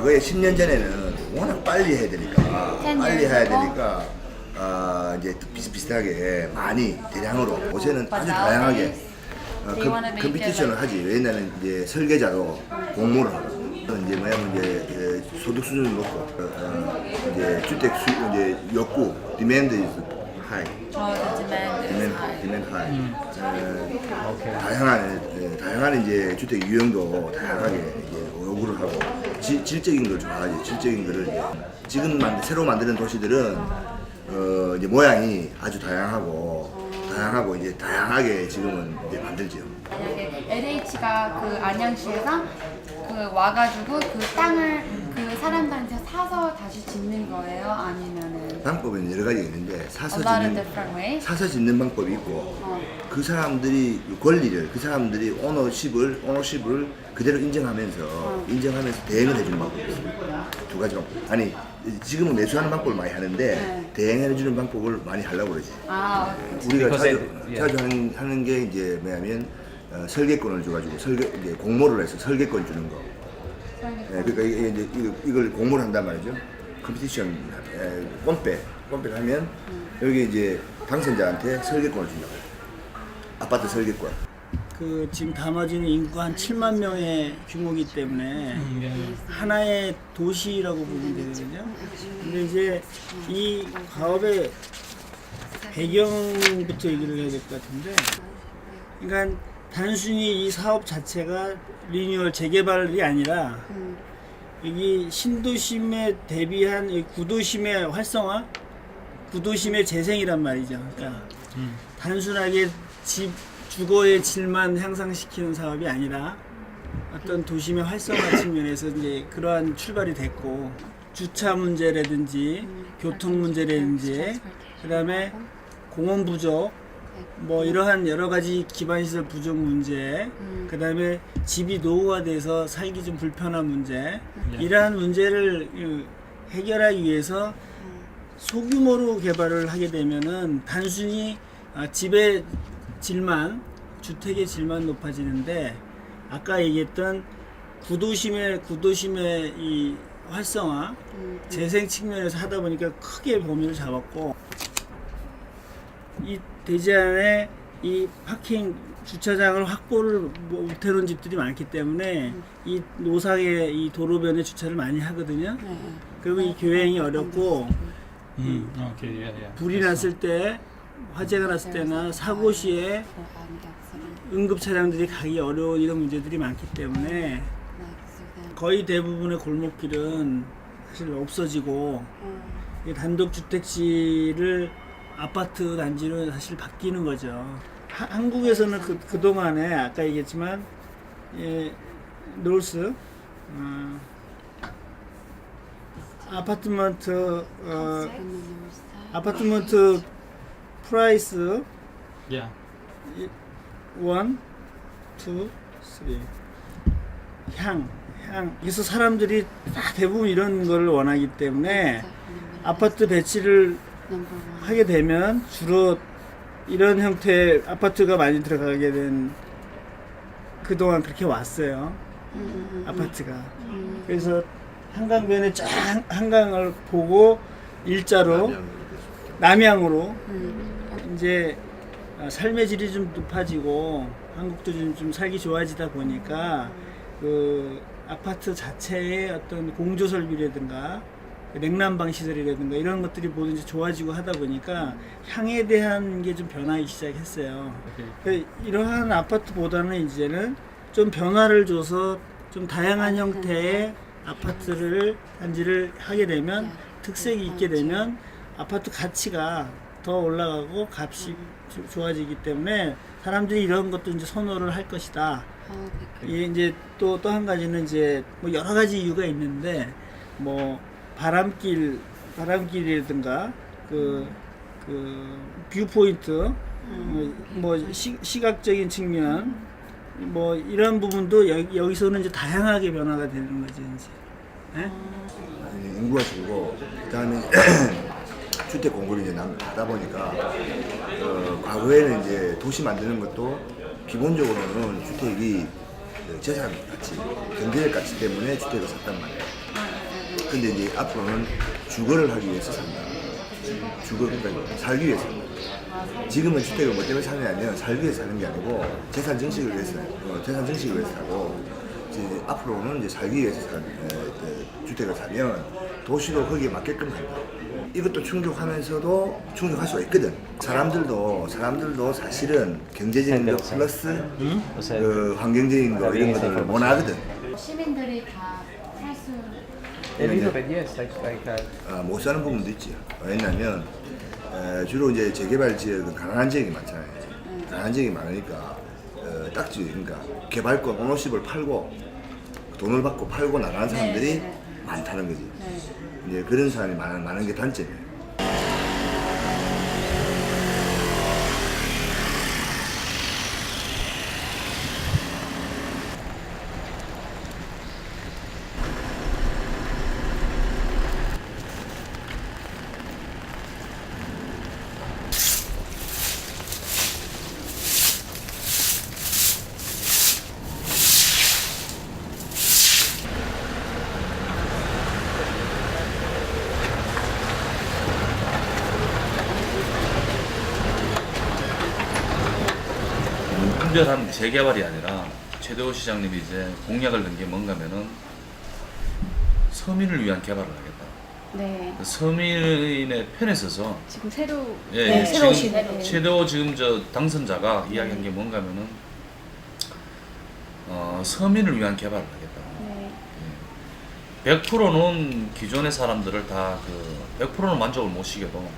과거에 10년 전에는 워낙 빨리 해야 되니까 이제 비슷비슷하게 많이 대량으로 요새는 아주 다양하게 컴피티션을 하지. 옛날에는 이제 설계자도 공모를 하고 이제 뭐냐면 이제 소득 수준을 놓고 이제 주택 이제 욕구 디맨드 is high. 디맨드 하이. 다양한 이제 주택 유형도 다양하게 이제 요구를 하고 질적인 걸 좋아하지. 질적인 거를 이제 지금 새로 만드는 도시들은 이제 모양이 아주 다양하고 이제 다양하게 지금은 이제 만들죠. 만약에 LH가 그 안양시에서 그 와가지고 그 땅을 그 사람들한테 사서 다시 짓는 거예요? 아니면은 방법은 여러 가지가 있는데 different way? 사서 짓는 방법이 있고 그 사람들이 권리를 그 사람들이 오너십을 그대로 인정하면서 대행을 해주는 방법이 있습니다. 두 가지 방법. 아니 지금은 매수하는 방법을 많이 하는데 대행해주는 방법을 많이 하려고 그러지. 우리가 자주 하는 게 이제 뭐냐면 설계권을 줘가지고 이제 공모를 해서 설계권 주는 거. 그러니까 이제 이걸 공모를 한단 말이죠. 컴피티션 뻔빼를 하면 여기 이제 당선자한테 설계권을 준다고. 아파트 설계권. 그 지금 담아지는 인구가 한 7만 명의 규모이기 때문에 하나의 도시라고 보면 되거든요. 근데 이제 이 가업의 배경부터 얘기를 해야 될 것 같은데, 그러니까 단순히 이 사업 자체가 리뉴얼 재개발이 아니라 여기 신도심에 대비한 이 구도심의 활성화, 구도심의 재생이란 말이죠. 그러니까 단순하게 주거의 질만 향상시키는 사업이 아니라 어떤 도심의 활성화 측면에서 이제 그러한 출발이 됐고, 주차 문제라든지 교통 문제라든지 그다음에 공원 부족, 뭐 이러한 여러 가지 기반 시설 부족 문제, 그다음에 집이 노후화돼서 살기 좀 불편한 문제, 이러한 문제를 해결하기 위해서 소규모로 개발을 하게 되면은 단순히 집의 질만, 주택의 질만 높아지는데, 아까 얘기했던 구도심의 이 활성화, 재생 측면에서 하다 보니까 크게 범위를 잡았고, 이 대지안에 이 파킹 주차장을 확보를 못해놓은 집들이 많기 때문에 이 노상에 이 도로변에 주차를 많이 하거든요. 그리고 이 교행이 어렵고 불이 났을 때, 화재가 났을 때나 사고 시에 응급 차량들이 가기 어려운 이런 문제들이 많기 때문에 거의 대부분의 골목길은 사실 없어지고 단독주택지를 아파트 단지로 사실 바뀌는 거죠. 한국에서는 그동안에 아까 얘기했지만 노스 아파트먼트 프라이스 1, 2, 3 그래서 사람들이 다 대부분 이런 걸 원하기 때문에 아파트 배치를 하게 되면 주로 이런 형태의 아파트가 많이 들어가게 된, 그동안 그렇게 왔어요. 아파트가. 그래서 한강변에 쫙 한강을 보고 일자로 남향으로 이제 삶의 질이 좀 높아지고 한국도 좀 살기 좋아지다 보니까 그 아파트 자체의 어떤 공조 설비라든가 냉난방 시설이라든가 이런 것들이 뭐든지 좋아지고 하다 보니까 향에 대한 게 좀 변하기 시작했어요. 이러한 아파트보다는 이제는 좀 변화를 줘서 좀 다양한 형태의 아파트를 단지를 하게 되면, 특색이 있게 되면 아파트 가치가 더 올라가고 값이 좋아지기 때문에 사람들이 이런 것도 이제 선호를 할 것이다. 이게 이제 또 한 가지는 이제 뭐 여러 가지 이유가 있는데, 뭐 바람길이라든가 그 뷰포인트, 뭐 시각적인 측면, 뭐 이런 부분도 여기서는 이제 다양하게 변화가 되는 거죠 이제. 인구가 줄고 그다음에 주택 공급이 이제 하다 보니까 과거에는 이제 도시 만드는 것도 기본적으로는 주택이 재산 가치, 경제적 가치 때문에 주택을 샀단 말이에요. 근데 이제 앞으로는 주거를 하기 위해서 산다. 주거, 그러니까 살기 위해서 산다. 지금은 주택을 뭐 때문에 사느냐면 살기 위해서 사는 게 아니고 재산 증식을 위해서, 재산 증식을 위해서 사고, 이제 앞으로는 이제 살기 위해서 주택을 사면 도시도 거기에 맞게끔 한다. 이것도 충족하면서도 충족할 수가 있거든. 사람들도 사실은 경제적인 거 플러스 그 환경적인 거 이런 것들을 원하거든. 시민들이 다 살 수 A little bit, yes, 못 사는 부분도 있지. 왜냐면 주로 이제 재개발 지역은 가난한 지역이 많잖아요. 가난한 지역이 많으니까 딱지, 그러니까 개발권 오너십을 팔고 돈을 받고 팔고 나가는 사람들이 네. 많다는 거지. 네. 이제 그런 사람이 많은 게 단점이에요. 특별한 재개발이 아니라 최대호 시장님이 이제 공약을 낸 게 뭔가면은 서민을 위한 개발을 하겠다. 네. 서민의 편에 서서 지금 새로 예, 새로 오신 지금 네. 최대호 지금 저 당선자가 이야기한 게 뭔가면은 서민을 위한 개발을 하겠다. 네. 100%는 기존의 사람들을 다 100%는 만족을 못 시켜도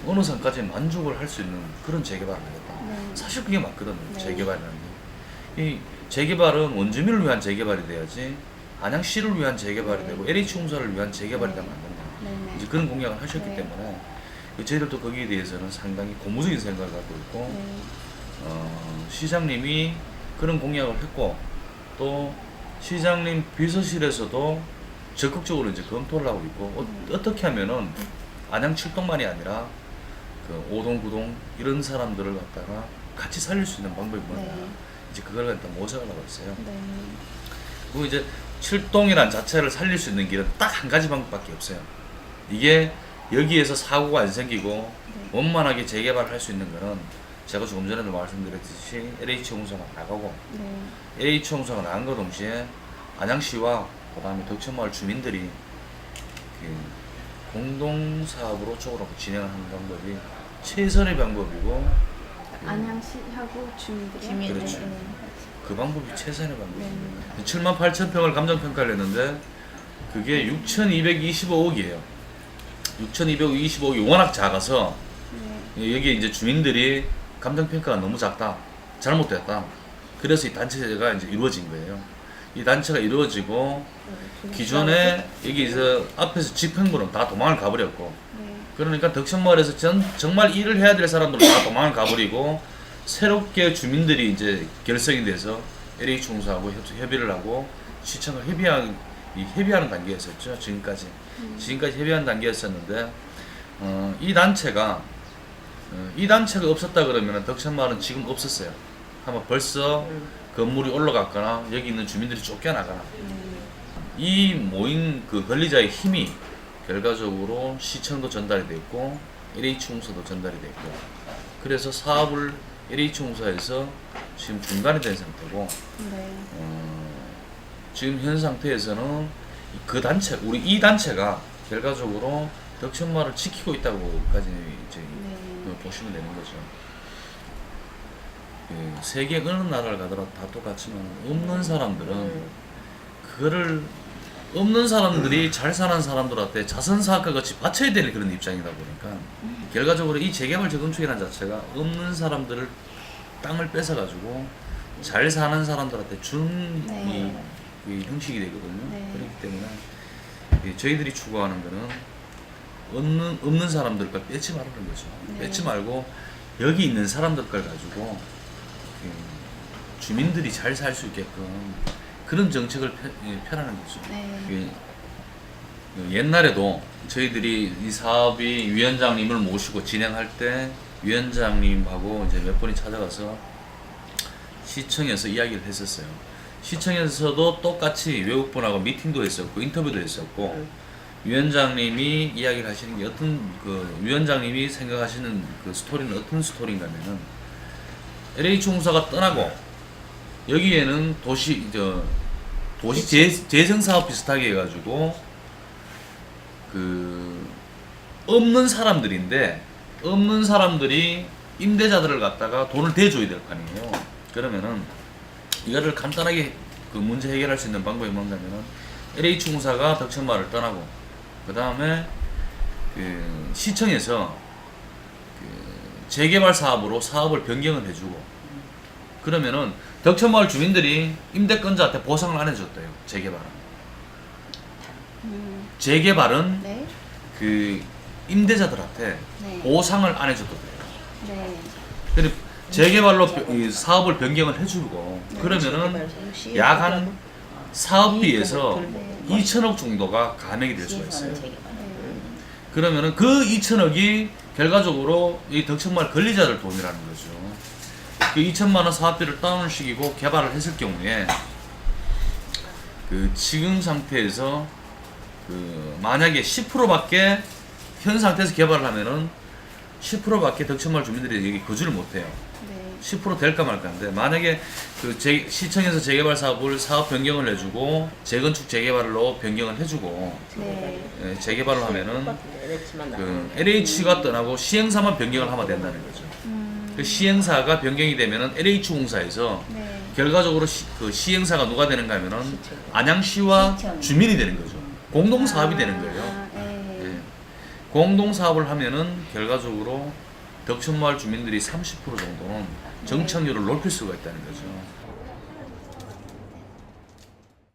어느 선까지 만족을 할 수 있는 그런 재개발을 하겠다. 네. 사실 그게 맞거든요. 네. 재개발이라는 게. 이 재개발은 원주민을 위한 재개발이 돼야지 안양시를 위한 재개발이 되고 LH 공사를 위한 재개발이 되면 안 된다. 네. 이제 그런 공약을 하셨기 네. 때문에 저희들도 거기에 대해서는 상당히 고무적인 생각을 갖고 있고 네. 시장님이 그런 공약을 했고 또 시장님 비서실에서도 적극적으로 이제 검토를 하고 있고 어떻게 하면은 안양 7동만이 아니라 그 5동, 9동 이런 사람들을 갖다가 같이 살릴 수 있는 방법이 뭐냐. 네. 이제 그걸 갖다 모색을 하고 있어요. 네. 그리고 이제 7동이란 자체를 살릴 수 있는 길은 딱 한 가지 방법밖에 없어요. 이게 여기에서 사고가 안 생기고 원만하게 재개발할 수 있는 거는 제가 조금 전에도 말씀드렸듯이 LH공사가 나가고 네. LH공사가 나간 것 동시에 안양시와 그 다음에 덕천마을 주민들이 그 공동사업으로 쪽으로 진행하는 방법이 최선의 방법이고 안양시하고 주민들이 그렇죠. 네. 그 방법이 최선의 방법입니다. 78,000평을 감정평가를 했는데 그게 6,225억이에요. 6,225억이 워낙 작아서 여기 이제 주민들이 감정평가가 너무 작다, 잘못됐다. 그래서 이 단체가 이제 이루어진 거예요. 이 단체가 이루어지고 기존에 여기서 앞에서 집행부는 다 도망을 가버렸고 그러니까 덕천마을에서 정말 일을 해야 될 사람들은 다 도망을 가버리고 새롭게 주민들이 이제 결성이 돼서 LH공사하고 협의를 하고 시청을 협의하는 단계였었죠. 지금까지 협의하는 단계였었는데 이 단체가 없었다 그러면 덕천마을은 지금 없었어요. 아마 벌써 건물이 올라갔거나 여기 있는 주민들이 쫓겨나거나 이 모인 그 권리자의 힘이 결과적으로 시청도 전달이 됐고 LH공사도 전달이 됐고 그래서 사업을 LH공사에서 지금 중단이 된 상태고 네. 지금 현 상태에서는 그 단체 이 단체가 결과적으로 덕천마을을 지키고 있다고까지 이제 보시면 되는 거죠. 세계 어느 나라를 가더라도 다 똑같지만 없는 사람들은 그거를 없는 사람들이 잘 사는 사람들한테 자선사업과 같이 바쳐야 되는 그런 입장이다 보니까 결과적으로 이 재개발 재건축이라는 자체가 없는 사람들을 땅을 뺏어가지고 잘 사는 사람들한테 준 이 형식이 되거든요. 네. 그렇기 때문에 저희들이 추구하는 거는 없는 사람들 걸 뺏지 말라는 거죠. 뺏지 말고 여기 있는 사람들 걸 가지고 주민들이 잘 살 수 있게끔 그런 정책을 펴라는 거죠. 네. 옛날에도 저희들이 이 사업이 위원장님을 모시고 진행할 때 위원장님하고 이제 몇 번이 찾아가서 시청에서 이야기를 했었어요. 시청에서도 똑같이 외국분하고 미팅도 했었고 인터뷰도 했었고 위원장님이 이야기를 하시는 게 어떤 그 위원장님이 생각하시는 그 스토리는 어떤 스토리인가면은 LH 공사가 떠나고 여기에는 도시 재생 사업 비슷하게 해가지고 그 없는 사람들인데 없는 사람들이 임대자들을 갖다가 돈을 대줘야 될 거 아니에요. 그러면은 이거를 간단하게 그 문제 해결할 수 있는 방법이 뭔가면은 LH 공사가 덕천마을을 떠나고 그 다음에 그 시청에서 그 재개발 사업으로 사업을 변경을 해주고 그러면은 덕천마을 주민들이 임대권자한테 보상을 안 해줬대요. 재개발은 네. 그 임대자들한테 네. 보상을 안 해줘도 돼요. 네. 근데 재개발로 이 사업을 변경을 해주고 그러면은 약 한 사업비에서 2천억 정도가 감액이 될 수가 있어요. 그러면은 그 2천억이 결과적으로 이 덕천마을 권리자들 돈이라는 거죠. 그 2천만 원 사업비를 다운을 시키고 개발을 했을 경우에 그 지금 상태에서 그 만약에 10%밖에 현 상태에서 개발을 하면은 10%밖에 덕천마을 주민들이 여기 거주를 못해요. 네. 10% 될까 말까인데 만약에 그 시청에서 재개발 사업을 사업 변경을 해주고 재건축 재개발로 변경을 해주고 네. 재개발을 하면은 그 LH가 떠나고 시행사만 변경을 하면 된다는 거죠. 그 시행사가 변경이 되면은 LH 공사에서 네. 결과적으로 그 시행사가 누가 되는가 하면은 안양시와 주민이 되는 거죠. 공동 사업이 되는 거예요. 아, 네. 예. 공동 사업을 하면은 결과적으로 덕천마을 주민들이 30% 정도는 정착률을 높일 수가 있다는 거죠.